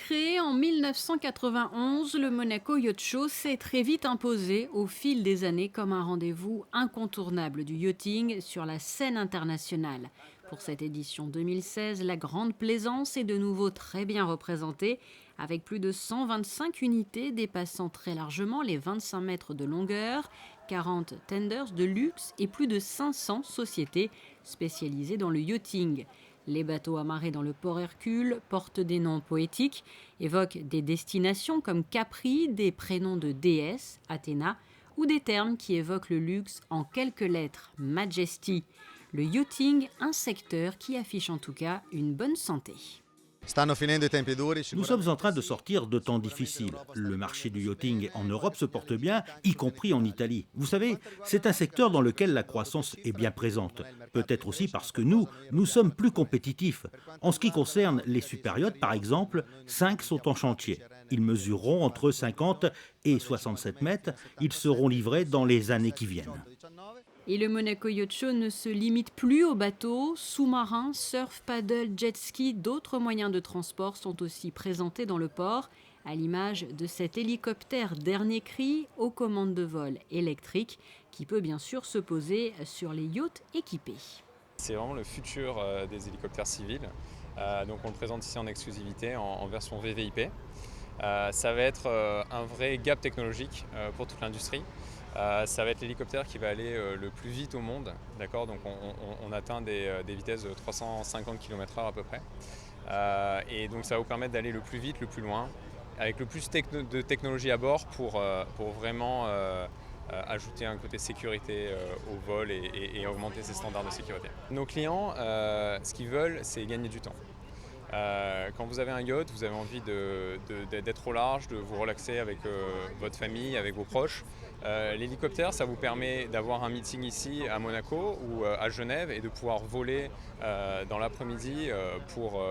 Créé en 1991, le Monaco Yacht Show s'est très vite imposé au fil des années comme un rendez-vous incontournable du yachting sur la scène internationale. Pour cette édition 2016, la Grande Plaisance est de nouveau très bien représentée, avec plus de 125 unités dépassant très largement les 25 mètres de longueur, 40 tenders de luxe et plus de 500 sociétés spécialisées dans le yachting. Les bateaux amarrés dans le port Hercule portent des noms poétiques, évoquent des destinations comme Capri, des prénoms de déesses, Athéna, ou des termes qui évoquent le luxe en quelques lettres, Majesty. Le yachting, un secteur qui affiche en tout cas une bonne santé. Nous sommes en train de sortir de temps difficiles. Le marché du yachting en Europe se porte bien, y compris en Italie. Vous savez, c'est un secteur dans lequel la croissance est bien présente. Peut-être aussi parce que nous sommes plus compétitifs. En ce qui concerne les super-yachts, par exemple, 5 sont en chantier. Ils mesureront entre 50 et 67 mètres. Ils seront livrés dans les années qui viennent. Et le Monaco Yacht Show ne se limite plus aux bateaux, sous-marins, surf, paddle, jet ski, d'autres moyens de transport sont aussi présentés dans le port, à l'image de cet hélicoptère dernier cri aux commandes de vol électriques qui peut bien sûr se poser sur les yachts équipés. C'est vraiment le futur des hélicoptères civils. Donc on le présente ici en exclusivité en version VVIP. Ça va être un vrai gap technologique pour toute l'industrie. Ça va être l'hélicoptère qui va aller le plus vite au monde. D'accord, donc on atteint des vitesses de 350 km/h à peu près. Et donc ça va vous permettre d'aller le plus vite, le plus loin, avec le plus de technologie à bord pour vraiment ajouter un côté sécurité au vol et augmenter ses standards de sécurité. Nos clients, ce qu'ils veulent, c'est gagner du temps. Quand vous avez un yacht, vous avez envie d'être au large, de vous relaxer avec votre famille, avec vos proches. L'hélicoptère, ça vous permet d'avoir un meeting ici à Monaco ou à Genève et de pouvoir voler dans l'après-midi pour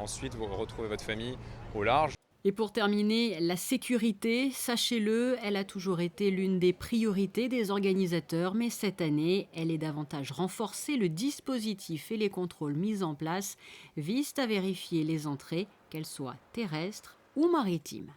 ensuite vous retrouver votre famille au large. Et pour terminer, la sécurité, sachez-le, elle a toujours été l'une des priorités des organisateurs, mais cette année, elle est davantage renforcée. Le dispositif et les contrôles mis en place visent à vérifier les entrées, qu'elles soient terrestres ou maritimes.